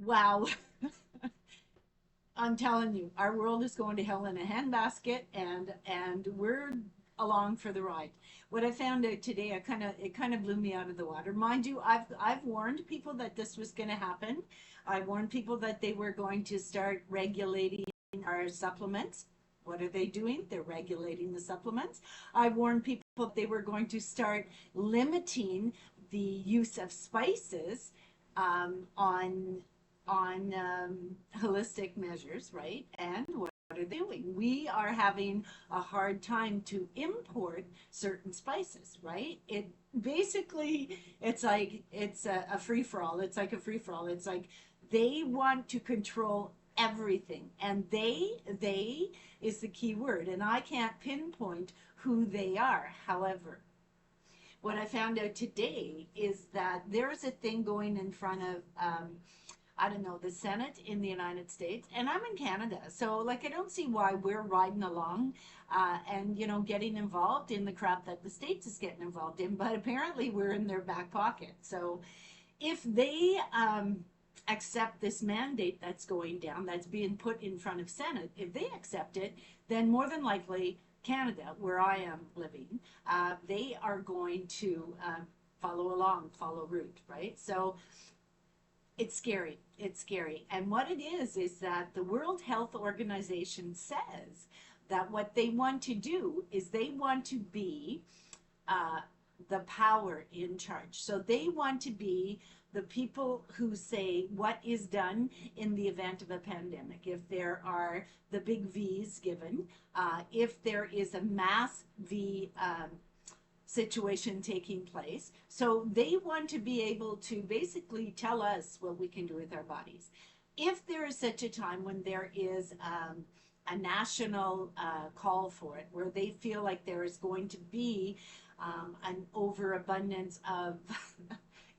Wow. I'm telling you, our world is going to hell in a handbasket, and we're along for the ride. What I found out today, it kind of blew me out of the water. Mind you, I've warned people that this was going to happen. I warned people that they were going to start regulating our supplements. What are they doing? They're regulating the supplements. I warned people that they were going to start limiting the use of spices on holistic measures, right? And what are they doing? We are having a hard time to import certain spices, right? It basically, it's like it's a free for all. It's like a free for all. It's like they want to control everything, and they is the key word, and I can't pinpoint who they are. However, what I found out today is that there's a thing going in front of I don't know, the Senate in the United States, and I'm in Canada. So, like, I don't see why we're riding along and, getting involved in the crap that the States is getting involved in, but apparently we're in their back pocket. So, if they accept this mandate that's going down, that's being put in front of Senate, if they accept it, then more than likely, Canada, where I am living, they are going to follow along, follow route, right? So, it's scary. It's scary. And what it is that the World Health Organization says that what they want to do is they want to be uh, the power in charge. So they want to be the people who say what is done in the event of a pandemic. If there are the big V's given, if there is a mass V situation taking place. So they want to be able to basically tell us what we can do with our bodies. If there is such a time when there is a national call for it, where they feel like there is going to be an overabundance of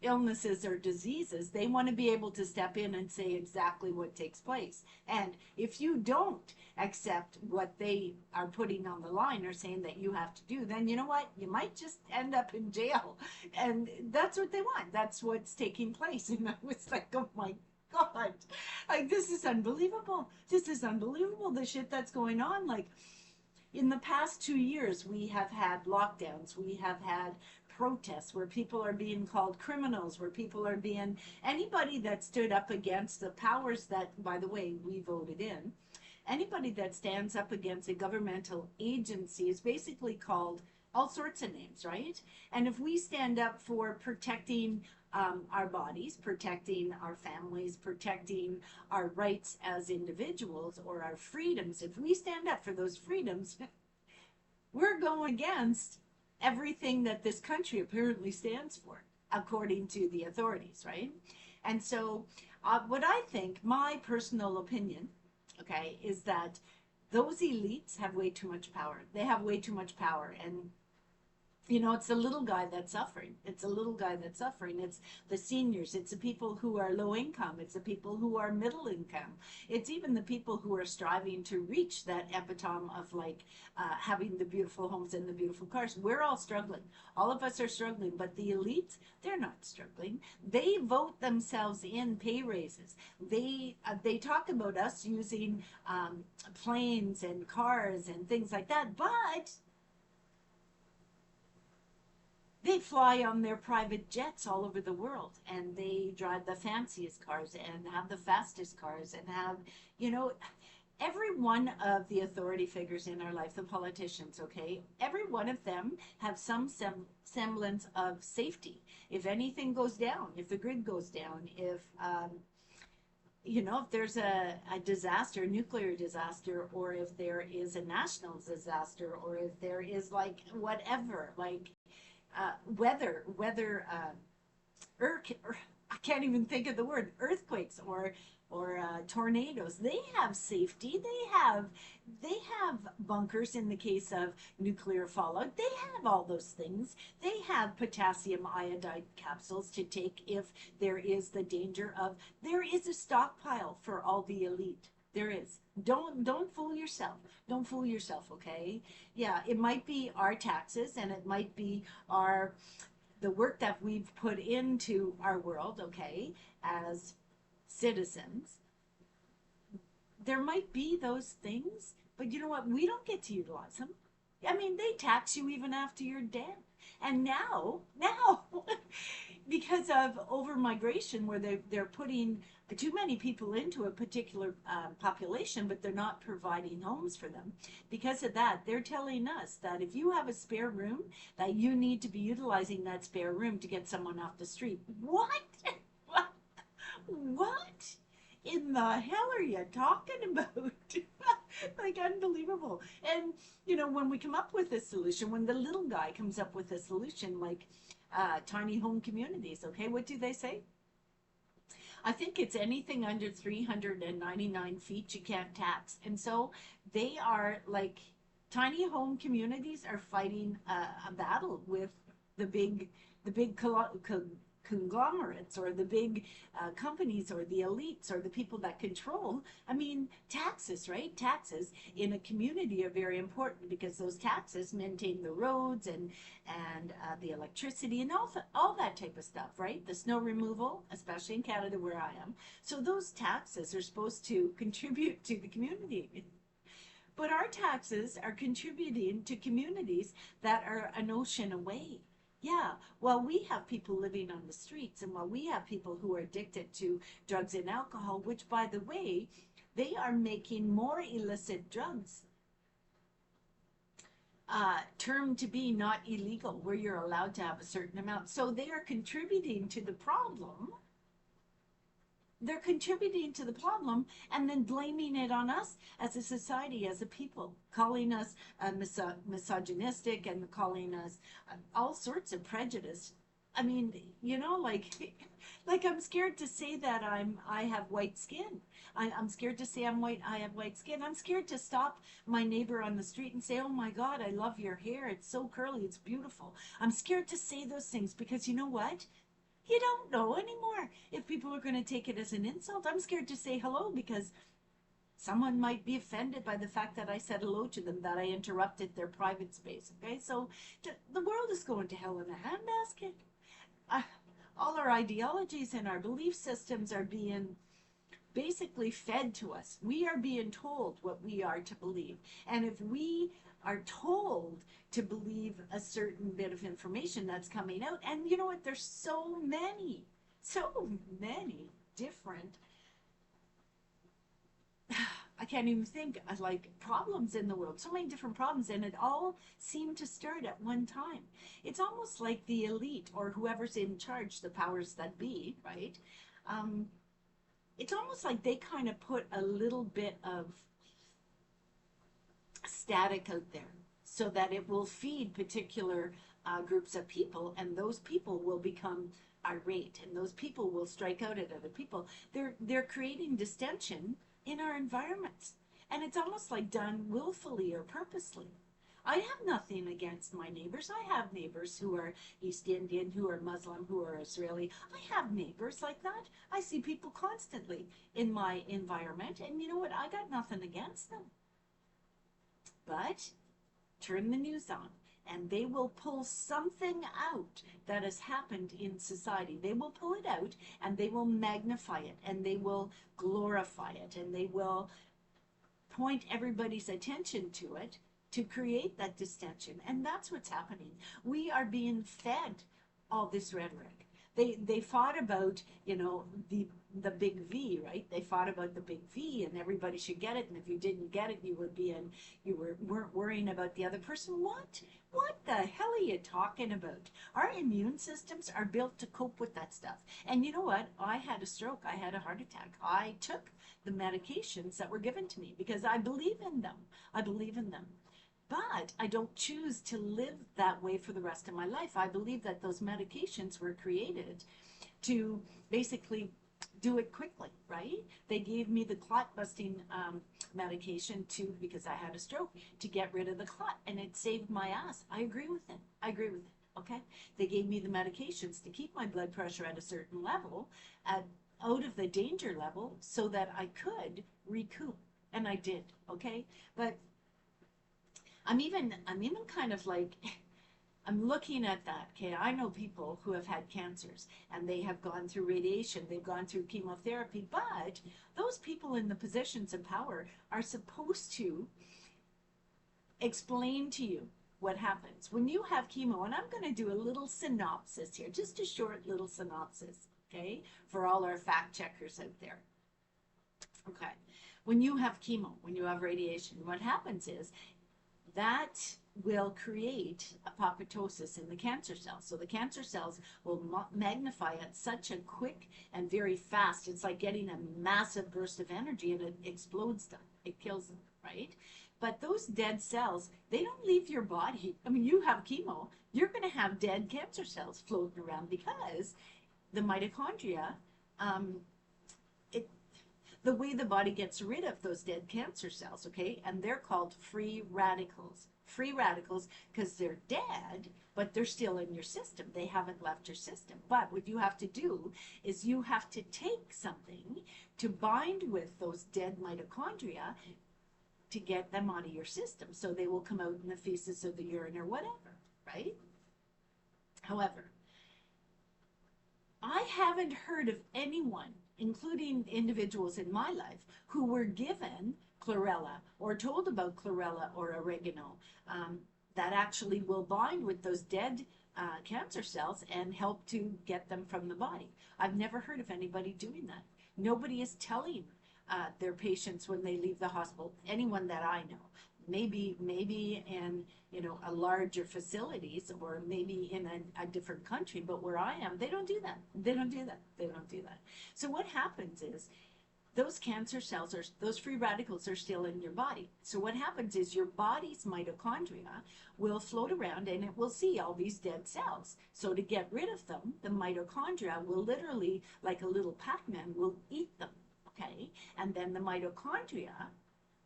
illnesses or diseases, they want to be able to step in and say exactly what takes place. And if you don't accept what they are putting on the line or saying that you have to do, then you know what? You might just end up in jail. And that's what they want. That's what's taking place. And I was like, oh my God, like this is unbelievable. This is unbelievable. The shit that's going on. Like, in the past 2 years, we have had lockdowns, we have had protests where people are being called criminals, where people are being, anybody that stood up against the powers that, by the way, we voted in, anybody that stands up against a governmental agency is basically called all sorts of names, right? And if we stand up for protecting our bodies, protecting our families, protecting our rights as individuals or our freedoms, if we stand up for those freedoms, we're going against everything that this country apparently stands for, according to the authorities, right? And so, what I think, my personal opinion, okay, is that those elites have way too much power. They have way too much power. And it's the little guy that's suffering. It's the little guy that's suffering. It's the seniors. It's the people who are low income. It's the people who are middle income. It's even the people who are striving to reach that epitome of like having the beautiful homes and the beautiful cars. We're all struggling. All of us are struggling. But the elites, they're not struggling. They vote themselves in pay raises. They talk about us using planes and cars and things like that. But they fly on their private jets all over the world, and they drive the fanciest cars and have the fastest cars and have, you know, every one of the authority figures in our life, the politicians, okay, every one of them have some semblance of safety. If anything goes down, if the grid goes down, if there's a disaster, nuclear disaster, or if there is a national disaster, or if there is like whatever, like weather, I can't even think of the word, earthquakes or tornadoes. They have safety. They have bunkers in the case of nuclear fallout. They have all those things. They have potassium iodide capsules to take if there is the danger of. There is a stockpile for all the elite. There is. Don't fool yourself. Don't fool yourself, okay? Yeah, it might be our taxes and it might be our the work that we've put into our world, okay, as citizens, there might be those things, but you know what? We don't get to utilize them. I mean, they tax you even after you're dead. And now, because of over migration, where they're putting too many people into a particular population, but they're not providing homes for them. Because of that, they're telling us that if you have a spare room, that you need to be utilizing that spare room to get someone off the street. What? What? What in the hell are you talking about? Like, unbelievable. And, when we come up with a solution, when the little guy comes up with a solution like tiny home communities, okay, what do they say? I think it's anything under 399 feet you can't tax. And so they are like, tiny home communities are fighting a battle with the big conglomerates, or the big companies, or the elites, or the people that control. I mean, taxes, right? Taxes in a community are very important, because those taxes maintain the roads and the electricity and all that type of stuff, right? The snow removal, especially in Canada where I am. So those taxes are supposed to contribute to the community. But our taxes are contributing to communities that are an ocean away. Yeah, while we have people living on the streets, and while we have people who are addicted to drugs and alcohol, which, by the way, they are making more illicit drugs termed to be not illegal, where you're allowed to have a certain amount. So they are contributing to the problem. They're contributing to the problem, and then blaming it on us as a society, as a people, calling us misogynistic, and calling us all sorts of prejudice. I mean, like, like, I'm scared to say that I have white skin. I'm scared to say I have white skin. I'm scared to stop my neighbor on the street and say, "Oh my God, I love your hair. It's so curly. It's beautiful." I'm scared to say those things, because you know what? You don't know anymore if people are going to take it as an insult. I'm scared to say hello, because someone might be offended by the fact that I said hello to them, that I interrupted their private space. Okay, so the world is going to hell in a handbasket. All our ideologies and our belief systems are being basically fed to us. We are being told what we are to believe. And if we are told to believe a certain bit of information that's coming out, and you know what, there's so many different, I can't even think of, like, problems in the world, so many different problems, and it all seemed to start at one time. It's almost like the elite, or whoever's in charge, the powers that be, right? It's almost like they kind of put a little bit of static out there, so that it will feed particular groups of people, and those people will become irate, and those people will strike out at other people. They're creating distension in our environments, and it's almost like done willfully or purposely. I have nothing against my neighbors. I have neighbors who are East Indian, who are Muslim, who are Israeli. I have neighbors like that. I see people constantly in my environment, and you know what? I got nothing against them. But turn the news on, and they will pull something out that has happened in society. They will pull it out, and they will magnify it, and they will glorify it, and they will point everybody's attention to it, to create that distension. And that's what's happening. We are being fed all this rhetoric. They fought about, the big V, right? They fought about the big V, and everybody should get it. And if you didn't get it, weren't worrying about the other person. What the hell are you talking about? Our immune systems are built to cope with that stuff. And you know what? I had a stroke. I had a heart attack. I took the medications that were given to me because I believe in them. I believe in them. But I don't choose to live that way for the rest of my life. I believe that those medications were created to basically do it quickly, right? They gave me the clot busting medication because I had a stroke, to get rid of the clot, and it saved my ass. I agree with it. Okay? They gave me the medications to keep my blood pressure at a certain level, out of the danger level, so that I could recoup, and I did. Okay? But I'm even kind of like, I'm looking at that. Okay, I know people who have had cancers and they have gone through radiation, they've gone through chemotherapy, but those people in the positions of power are supposed to explain to you what happens when you have chemo. And I'm going to do a little synopsis here, just a short little synopsis, okay, for all our fact checkers out there. Okay, when you have chemo, when you have radiation, what happens is that will create apoptosis in the cancer cells. So the cancer cells will magnify at such a quick and very fast, it's like getting a massive burst of energy and it explodes them. It kills them, right? But those dead cells, they don't leave your body. I mean, you have chemo, you're going to have dead cancer cells floating around because the mitochondria, it the way the body gets rid of those dead cancer cells, okay? And they're called free radicals. Free radicals because they're dead, but they're still in your system. They haven't left your system. But what you have to do is you have to take something to bind with those dead mitochondria to get them out of your system. So they will come out in the feces or the urine or whatever, right? However, I haven't heard of anyone, including individuals in my life, who were given chlorella or told about chlorella or oregano that actually will bind with those dead cancer cells and help to get them from the body. I've never heard of anybody doing that. Nobody is telling their patients when they leave the hospital, anyone that I know. Maybe in a larger facilities or maybe in a different country, but where I am, they don't do that. They don't do that. They don't do that. So what happens is those cancer cells, those free radicals are still in your body. So what happens is your body's mitochondria will float around and it will see all these dead cells. So to get rid of them, the mitochondria will literally, like a little Pac-Man, will eat them, okay? And then the mitochondria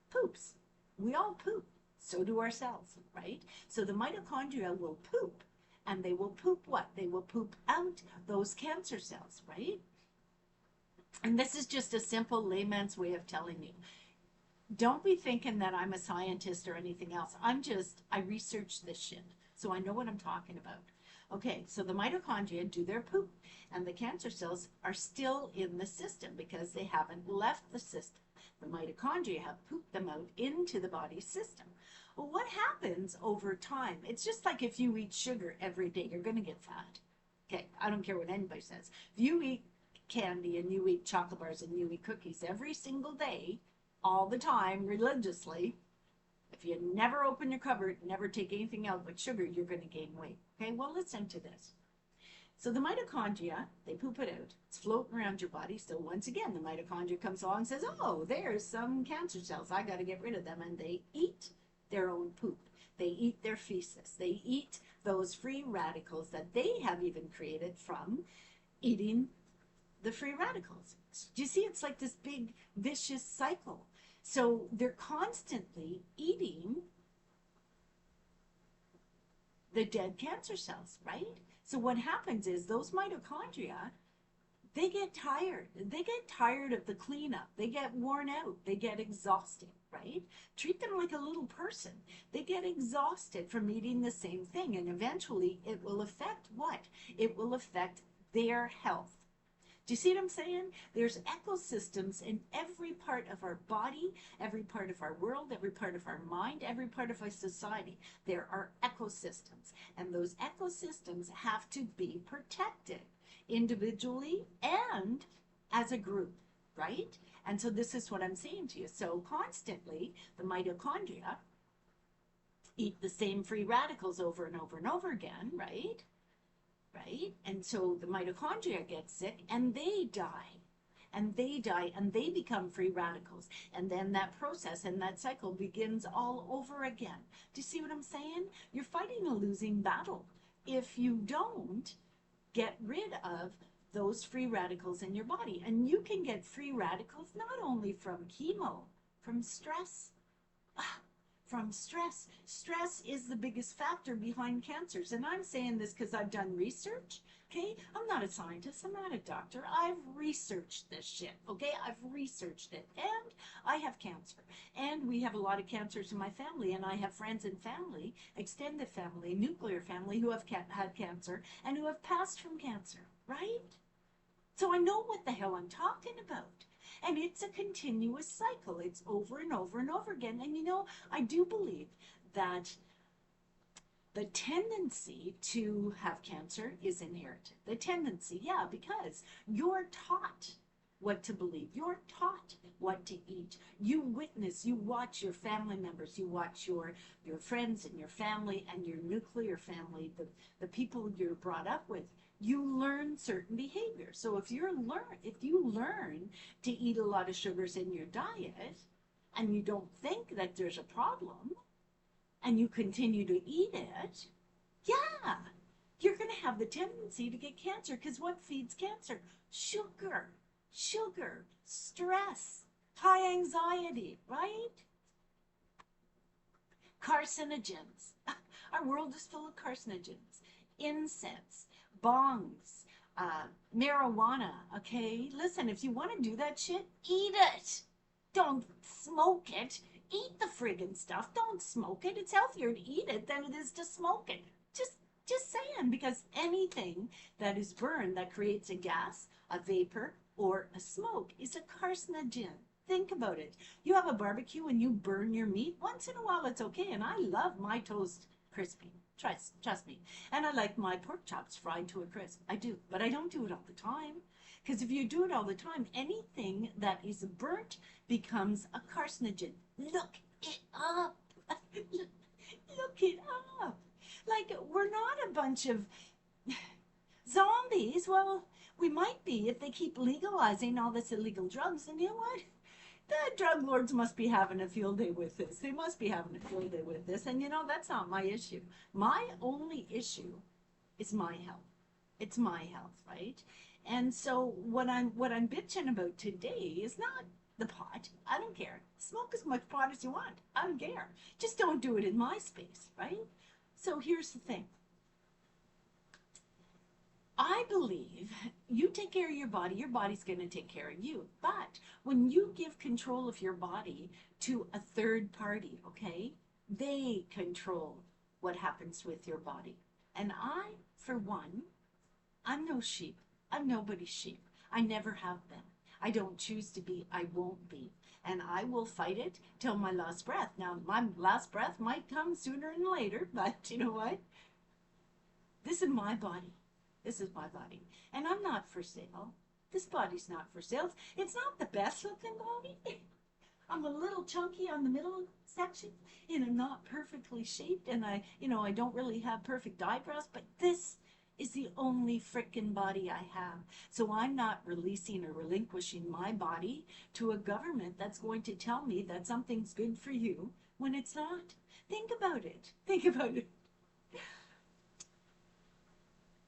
poops. We all poop. So do our cells, right? So the mitochondria will poop, and they will poop what? They will poop out those cancer cells, right? And this is just a simple layman's way of telling you. Don't be thinking that I'm a scientist or anything else. I research this shit, so I know what I'm talking about. Okay, so the mitochondria do their poop, and the cancer cells are still in the system because they haven't left the system. The mitochondria have pooped them out into the body's system. Well, what happens over time? It's just like if you eat sugar every day, you're going to get fat. Okay, I don't care what anybody says. If you eat candy and you eat chocolate bars and you eat cookies every single day, all the time, religiously, if you never open your cupboard, never take anything out but sugar, you're going to gain weight. Okay, well, listen to this. So the mitochondria, they poop it out. It's floating around your body. So once again, the mitochondria comes along and says, oh, there's some cancer cells. I got to get rid of them. And they eat their own poop. They eat their feces. They eat those free radicals that they have even created from eating the free radicals. Do you see? It's like this big vicious cycle. So they're constantly eating the dead cancer cells, right? So what happens is those mitochondria, they get tired. They get tired of the cleanup. They get worn out. They get exhausted, right? Treat them like a little person. They get exhausted from eating the same thing, and eventually it will affect what? It will affect their health. Do you see what I'm saying? There's ecosystems in every part of our body, every part of our world, every part of our mind, every part of our society. There are ecosystems, and those ecosystems have to be protected individually and as a group, right? And so this is what I'm saying to you. So constantly, the mitochondria eat the same free radicals over and over and over again, right? Right? And so the mitochondria get sick and they die. And they die and they become free radicals. And then that process and that cycle begins all over again. Do you see what I'm saying? You're fighting a losing battle if you don't get rid of those free radicals in your body. And you can get free radicals not only from chemo, from stress. from stress. Stress is the biggest factor behind cancers. And I'm saying this because I've done research. Okay, I'm not a scientist, I'm not a doctor. I've researched this shit. Okay, I've researched it, and I have cancer, and we have a lot of cancers in my family, and I have friends and family, extended family, nuclear family, who have had cancer and who have passed from cancer, right? So I know what the hell I'm talking about. And it's a continuous cycle. It's over and over and over again. And you know, I do believe that the tendency to have cancer is inherited. The tendency, yeah, because you're taught what to believe. You're taught what to eat. You witness, you watch your family members, you watch your friends and your family and your nuclear family, the people you're brought up with. You learn certain behaviors. So if you learn to eat a lot of sugars in your diet and you don't think that there's a problem and you continue to eat it, yeah, you're going to have the tendency to get cancer, because what feeds cancer? Sugar, stress, high anxiety, right? Carcinogens. Our world is full of carcinogens. Incense, bongs, marijuana, okay? Listen, if you want to do that shit, eat it. Don't smoke it. Eat the friggin' stuff. Don't smoke it. It's healthier to eat it than it is to smoke it. Just saying, because anything that is burned that creates a gas, a vapor, or a smoke is a carcinogen. Think about it. You have a barbecue and you burn your meat. Once in a while, it's okay. And I love my toast crispy. Trust me. And I like my pork chops fried to a crisp. I do. But I don't do it all the time. Because if you do it all the time, anything that is burnt becomes a carcinogen. Look it up. Look it up. Like, we're not a bunch of zombies. Well, we might be if they keep legalizing all this illegal drugs. And you know what? The drug lords must be having a field day with this. They must be having a field day with this. And you know, that's not my issue. My only issue is my health. It's my health, right? And so what I'm bitching about today is not the pot. I don't care. Smoke as much pot as you want. I don't care. Just don't do it in my space, right? So here's the thing. I believe you take care of your body's going to take care of you. But when you give control of your body to a third party, okay, they control what happens with your body. And I, for one, I'm no sheep. I'm nobody's sheep. I never have been. I don't choose to be. I won't be. And I will fight it till my last breath. Now, my last breath might come sooner than later, but you know what? This is my body. This is my body. And I'm not for sale. This body's not for sale. It's not the best looking body. I'm a little chunky on the middle section, you know, not perfectly shaped. And I don't really have perfect eyebrows, but this is the only frickin' body I have. So I'm not releasing or relinquishing my body to a government that's going to tell me that something's good for you when it's not. Think about it. Think about it.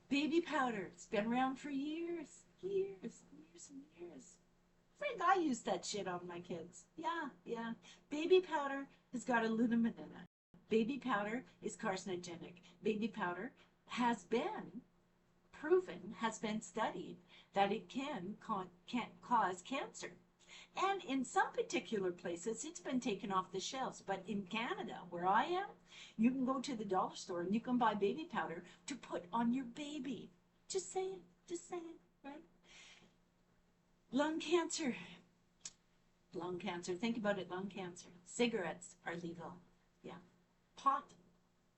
Baby powder. It's been around for years and years. Frank, I used that shit on my kids. Yeah. Baby powder has got aluminum in it. Baby powder is carcinogenic. Baby powder has been proven, has been studied that it can cause cancer. And in some particular places, it's been taken off the shelves. But in Canada, where I am, you can go to the dollar store and you can buy baby powder to put on your baby. Just saying, right? Lung cancer. Think about it, lung cancer. Cigarettes are legal. Yeah. Pot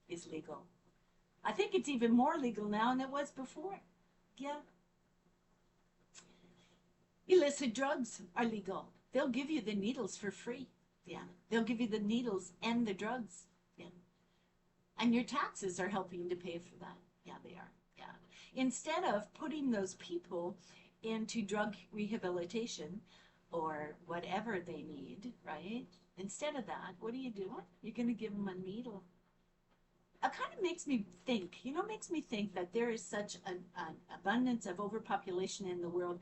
is legal. I think it's even more legal now than it was before. Yeah. Illicit drugs are legal. They'll give you the needles for free. Yeah. They'll give you the needles and the drugs. Yeah. And your taxes are helping to pay for that. Yeah, they are. Yeah. Instead of putting those people into drug rehabilitation or whatever they need, right? Instead of that, what are you doing? You're going to give them a needle. It kind of makes me think that there is such an abundance of overpopulation in the world.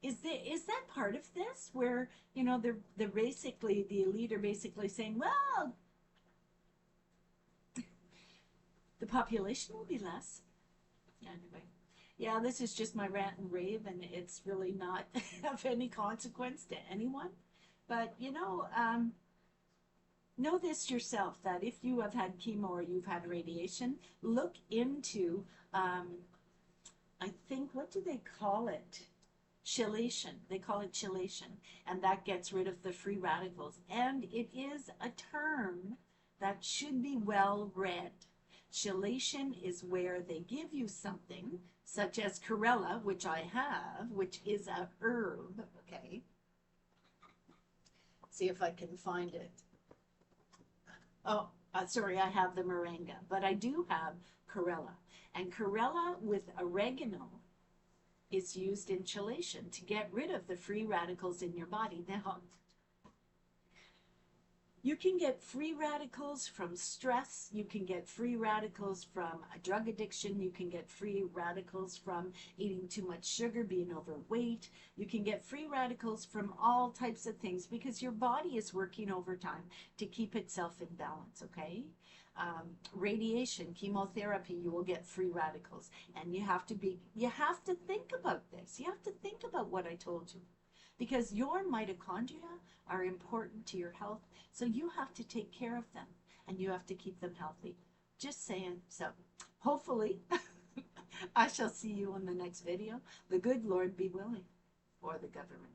is that part of this where, you know, they're basically, the elite are basically saying, well, the population will be less. Anyway, yeah, this is just my rant and rave, and it's really not of any consequence to anyone. But, know this yourself, that if you have had chemo or you've had radiation, look into, I think, what do they call it? Chelation. They call it chelation, and that gets rid of the free radicals. And it is a term that should be well read. Chelation is where they give you something, such as Corella, which I have, which is a herb. Okay. See if I can find it. Oh, sorry, I have the moringa, but I do have Corella. And Corella with oregano is used in chelation to get rid of the free radicals in your body. Now, you can get free radicals from stress. You can get free radicals from a drug addiction. You can get free radicals from eating too much sugar, being overweight. You can get free radicals from all types of things because your body is working overtime to keep itself in balance, okay? Radiation, chemotherapy, you will get free radicals. And you have to think about this. You have to think about what I told you, because your mitochondria are important to your health. So you have to take care of them, and you have to keep them healthy. Just saying. So hopefully I shall see you in the next video. The good Lord be willing, or the government.